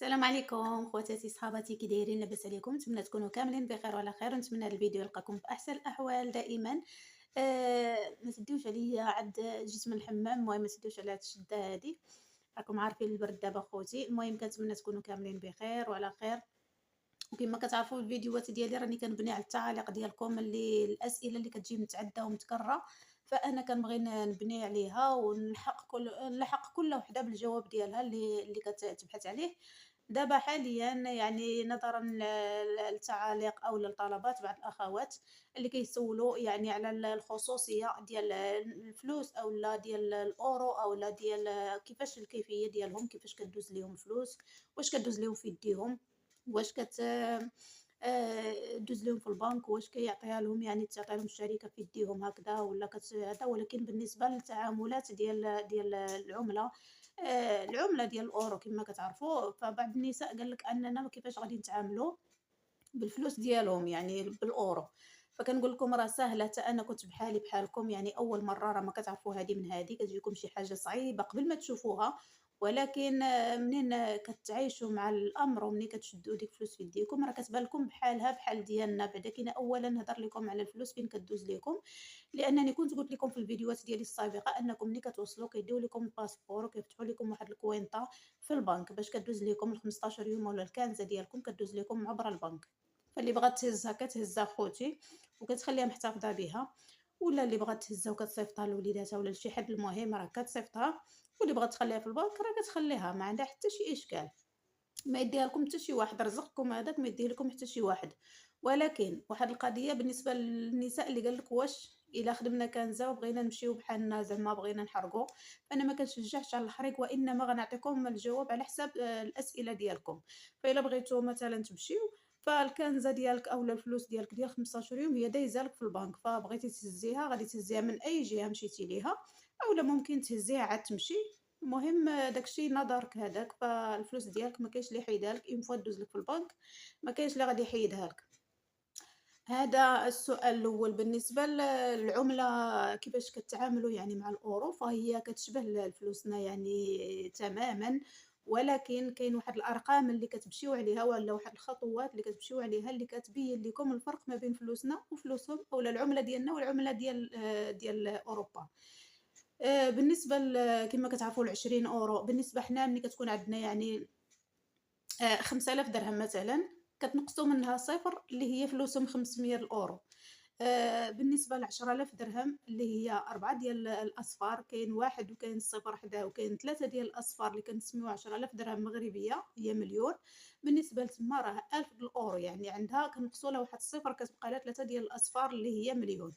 السلام عليكم خواتاتي صحاباتي، كي دايرين؟ لاباس عليكم؟ نتمنى تكونوا كاملين بخير وعلى خير، ونتمنى هذا الفيديو يلقاكم في احسن الاحوال دائما. ما تديوش عليا، عاد جيت من الحمام. المهم ما تديوش على هاد الشده هادي، راكم عارفين البرد دابا خوتي. المهم كنتمنى تكونوا كاملين بخير وعلى خير. وكما كتعرفوا الفيديوهات ديالي راني كنبني على التعاليق ديالكم، اللي الاسئله اللي كتجي متعدده ومتكرره، فانا كنبغي نبني عليها نلحق كل وحده بالجواب ديالها اللي كتبحث عليه. دابا حاليا يعني نظرا للتعاليق او للطلبات بعض الاخوات اللي كيسولوا يعني على الخصوصيه ديال الفلوس او لا ديال الاورو او لا ديال كيفاش الكيفيه ديالهم، كيفاش كدوز ليهم فلوس، واش كدوز ليهم في يديهم، واش دوز ليهم في البنك، واش كيعطيها لهم يعني تعطي لهم الشركة في يديهم هكذا ولا هذا. ولكن بالنسبة للتعاملات ديال العملة، العملة ديال الأورو كما كتعرفوا، فبعض النساء قال لك أننا كيفاش غادي نتعاملوا بالفلوس ديالهم يعني بالأورو. فكنقول لكم راه ساهله، حتى انا كنت بحالي بحالكم، يعني اول مره راه ما كتعرفوا هذه من هذه، كتجيكم شي حاجه صعيبه قبل ما تشوفوها. ولكن منين كتعايشوا مع الامر ومنين كتشدوا ديك الفلوس في يديكم راه كتبان لكم بحالها بحال ديالنا. بعدا كاين اولا نهضر لكم على الفلوس فين كدوز لكم، لانني كنت قلت لكم في الفيديوهات ديالي السابقه انكم ملي كتوصلوا كيديو لكم الباسبور وكيفتحوا لكم واحد الكوينطه في البنك باش كدوز لكم ال 15 يوم ولا الكنزه ديالكم كدوز لكم عبر البنك. فاللي بغات تهزها كتهزها خوتي وكتخليها محتفظه بها، ولا اللي بغات تهزها وكتصيفطها لوليداتها ولا لشي حد، المهم راه كتصيفطها. واللي بغات تخليها في البنك راه كتخليها، ما عندها حتى شي اشكال. ما يديها لكم حتى شي واحد، رزقكم هذاك ما يديه لكم حتى شي واحد. ولكن واحد القضيه بالنسبه للنساء اللي قال لك واش الا خدمنا كنزه وبغينا نمشيو بحالنا زعما بغينا نحرقوا، فانا ما كنشجعش على الحريق، وانما غنعطيكم الجواب على حساب الاسئله ديالكم. فالا بغيتو مثلا تمشيو، فالكنزه ديالك اولا الفلوس ديالك ديال 15 يوم هي دايزه لك في البنك، فبغيتي تهزيها غادي تهزيها من اي جهه مشيتي ليها، اولا ممكن تهزيها عاد تمشي. المهم داكشي نظرك هذاك، فالفلوس ديالك ما كاينش اللي يحيدها لك اون فوا دوز لك في البنك، ما كاينش اللي غادي يحيدها لك. هذا السؤال الاول. بالنسبه للعمله كيفاش كتعاملوا يعني مع الاورو، فهي كتشبه فلوسنا يعني تماما، ولكن كاين واحد الارقام اللي كتمشيو عليها ولا واحد الخطوات اللي كتمشيو عليها اللي كتبين لكم الفرق ما بين فلوسنا وفلوسهم، اولا العمله ديالنا والعمله ديال اوروبا. بالنسبة كما كتعرفوا ال20 أورو، بالنسبة حنا ملي كتكون عندنا يعني 5000 درهم مثلًا، كتنقصوا منها صفر اللي هي فلوسهم 500 الأورو. بالنسبة ل10000 درهم اللي هي 4 ديال الأصفار، كاين 1 وكاين صفر حداه وكاين 3 ديال الأصفار اللي كنسميوها 10000 درهم مغربية هي مليون. بالنسبة لتما راه 1000 الأورو يعني عندها كنقصوا لها واحد الصفر كتبقى لها 3 ديال الأصفار اللي هي مليون.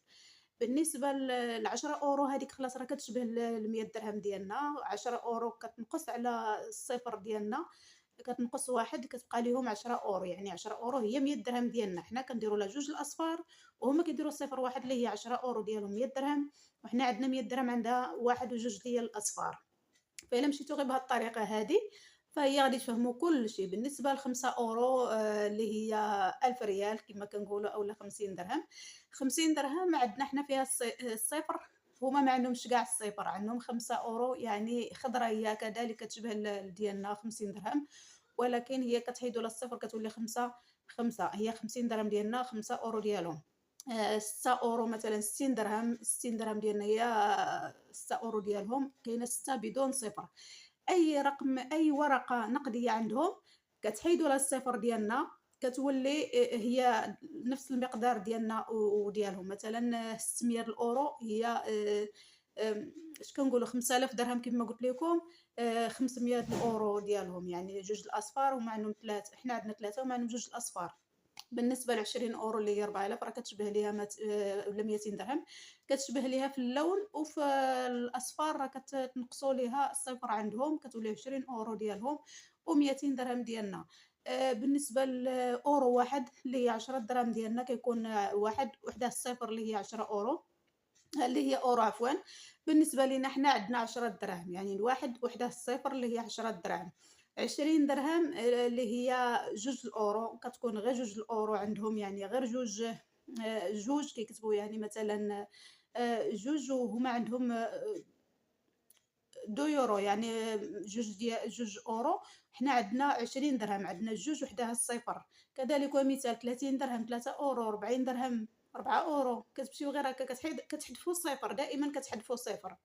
بالنسبة ل10 أورو هاذيك خلاص راه كتشبه ال100 درهم ديالنا. 10 أورو كتنقص على الصفر ديالنا، كتنقص واحد كتبقى ليهم 10 أورو، يعني 10 أورو هي 100 درهم ديالنا. حنا كنديروا لها جوج الأصفار وهما كيديروا صفر واحد اللي هي 10 أورو ديالهم 100 درهم، وحنا عندنا 100 درهم عندها واحد وجوج ديال الأصفار. فإلا مشيتو غير بهاد الطريقة هادي فهي غادي تفهموا كلشي. بالنسبة ل5 أورو اللي هي 1000 ريال كما كنقولوا أولا 50 درهم. 50 درهم عندنا حنا فيها الصفر، هما ما عندهمش كاع الصفر، عندهم 5 أورو يعني خضرا، هي كذلك كتشبه ديالنا 50 درهم، ولكن هي كتحيدوا لها الصفر كتولي خمسة. هي 50 درهم ديالنا 5 أورو ديالهم. 6 أورو مثلًا 60 درهم، 60 درهم ديالنا هي 6 أورو ديالهم، كاينة 6 بدون صفر. أي رقم أي ورقة نقدية عندهم كتحيدوا لها الصفر ديالنا كتولي هي نفس المقدار ديالنا وديالهم. مثلًا 600 الأورو هي اش كنقولوا 5000 درهم كما قلت لكم. 500 الأورو ديالهم يعني جوج الأصفار وهما عندهم 3، حنا عندنا 3 وهما عندهم جوج الأصفار. بالنسبة ل20 أورو اللي هي 4000 راه كتشبه ليها ولا 200 درهم، كتشبه ليها في اللون وفي الأصفار، راه كتنقصوا ليها الصفر عندهم كتولي 20 أورو ديالهم و200 درهم ديالنا. بالنسبة لأورو واحد اللي هي 10 دراهم ديالنا كيكون وحده الصفر اللي هي 10 أورو، اللي هي أورو عفوًا. بالنسبة لينا حنا عندنا 10 دراهم، يعني الواحد وحده الصفر اللي هي 10 دراهم. 20 درهم اللي هي جوج الأورو، كتكون غير جوج الأورو عندهم، يعني غير جوج جوج كيكتبوا يعني مثلًا جوج وهما عندهم €2 يعني جوج أورو، حنا عندنا 20 درهم، عندنا جوج وحداها الصفر، كذلك ومثال 30 درهم 3 أورو، 40 درهم 4 أورو، كتمشيو غير هكا كتحذفوا الصفر، دائمًا كتحذفوا صفر.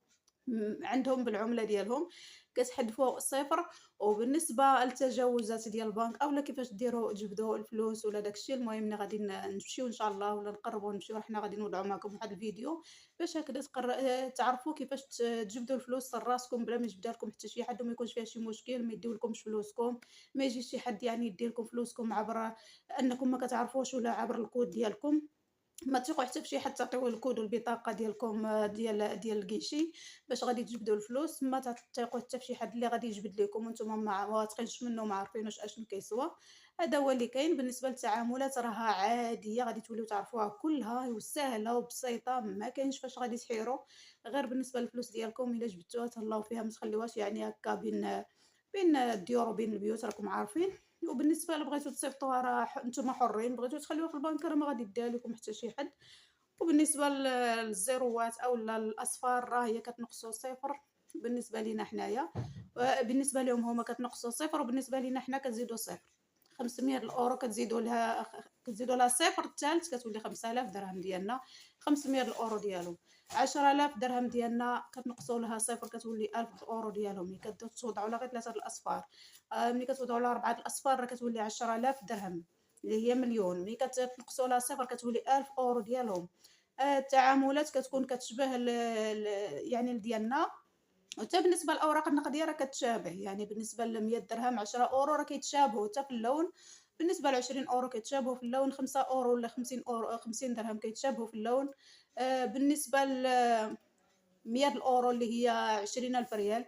عندهم بالعملة ديالهم كتحذفوا الصفر. وبالنسبة للتجاوزات ديال البنك أولا كيفاش ديروا تجبدوا الفلوس ولا داك الشيء، المهم ملي غادي نمشيو إن شاء الله ولا نقربوا نمشيو، حنا غادي نوضعوا معكم واحد الفيديو باش هكذا تعرفوا كيفاش تجبدوا الفلوس لراسكم بلا ما يجبدها لكم حتى شي حد، وما يكونش فيها شي مشكل، ما يديولكمش فلوسكم، ما يجيش شي حد يعني يدي لكم فلوسكم عبر أنكم ما كتعرفوش ولا عبر الكود ديالكم. ما تثقوا حتى فشي حد تعطيوه الكود والبطاقة ديالكم ديال الكيشي باش غادي تجبدوا الفلوس، ما تثقوا حتى فشي حد اللي غادي يجبد لكم وانتم ما واثقينش منه وما عارفينوش اشنو كيسوى. هذا هو اللي كاين. بالنسبة للتعاملات راها عادية، غادي توليو تعرفوها كلها وسهلة وبسيطة، ما كاينش فاش غادي تحيروا. غير بالنسبة للفلوس ديالكم إلا جبدتوها تهلاو فيها، ما تخليوهاش يعني هكا بين الديور وبين البيوت راكم عارفين. وبالنسبة إلا بغيتو تصيفطوها راه نتوما حرين، بغيتو تخليوها في البنك راه ما غادي يديها لكم حتى شي حد. وبالنسبة للزيروات أولا الأصفار راه هي كتنقصو صفر بالنسبة لينا حنايا، بالنسبة ليهم هما كتنقصو صفر وبالنسبة لينا حنا كنزيدو صفر. 500 الأورو كتزيدو لها صفر التالت كتولي 5000 درهم ديالنا، 500 الأورو ديالهم. 10000 درهم ديالنا كتنقصو لها صفر كتولي 1000 أورو ديالهم. ملي كتوضعوا لها غير 3 الأصفار، ملي كتوضعوا لها 4 الأصفار راه كتولي 10000 درهم اللي هي مليون. ملي كتنقصوا لها صفر كتولي 1000 أورو ديالهم. التعاملات كتكون كتشبه يعني ديالنا. وحتى بالنسبة للأوراق النقدية راه كتشابه، يعني بالنسبة ل100 درهم 10 أورو راه كيتشابهوا حتى في اللون. بالنسبة ل20 أورو كيتشابهوا في اللون، 5 أورو ولا 50 أورو 50 درهم كيتشابهوا في اللون. بالنسبة 100 الأورو اللي هي 20,000 ريال،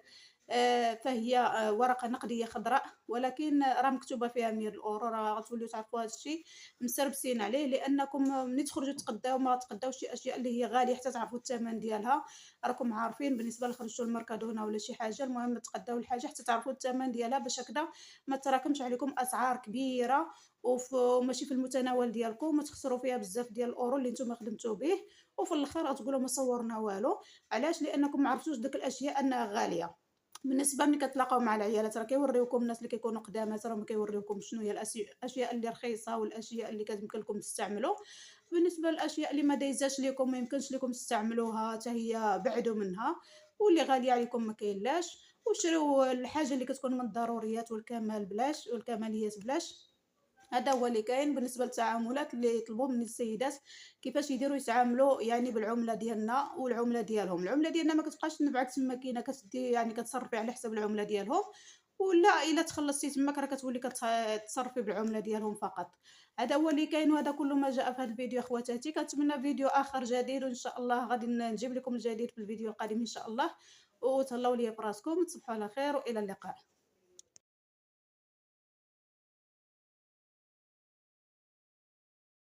فهي ورقة نقدية خضراء، ولكن راه مكتوبة فيها 100 الأورو، راه غتوليو تعرفوا هاد الشي مسربسين عليه، لأنكم ملي تخرجوا تقداو ما تقداوش شي أشياء اللي هي غالية حتى تعرفوا الثمن ديالها. راكم عارفين بالنسبة خرجتوا للمركادونا ولا شي حاجة، المهم تقداو الحاجة حتى تعرفوا الثمن ديالها باش هكذا ما تراكمش عليكم أسعار كبيرة وماشي في المتناول ديالكم وتخسروا فيها بزاف ديال الأورو اللي نتوما خدمتوا به، وفي الآخر غتقولوا ما صورنا والو. علاش؟ لأنكم ما عرفتوش ديك الأشياء أنها غالية. بالنسبة ملي كتلاقاو مع العيالات راه كيوريوكم الناس اللي كيكونوا قدامات راهم كيوريوكم شنو هي الأشياء اللي رخيصة والأشياء اللي كيمكن لكم تستعملوا. بالنسبة للأشياء اللي ما دايزاش ليكم ما يمكنش ليكم تستعملوها حتى هي بعدوا منها، واللي غالية عليكم ما كاينلاش. وشريو الحاجة اللي كتكون من الضروريات والكمال بلاش والكماليات بلاش. هذا هو اللي كاين بالنسبة للتعاملات اللي يطلبوا من السيدات كيفاش يديروا يتعاملوا يعني بالعملة ديالنا والعملة ديالهم. العملة ديالنا ما كتبقاش تنبعك تما كاينة كتدي يعني كتصرفي على حساب العملة ديالهم، ولا إلا تخلصتي تماك راه كتولي تصرفي بالعملة ديالهم فقط. هذا هو اللي كاين وهذا كل ما جاء في هذا الفيديو اخواتاتي. كنتمنى فيديو آخر جديد وإن شاء الله غادي نجيب لكم الجديد في الفيديو القادم إن شاء الله. وتهلاو ليا براسكم، تصبحوا على خير وإلى اللقاء.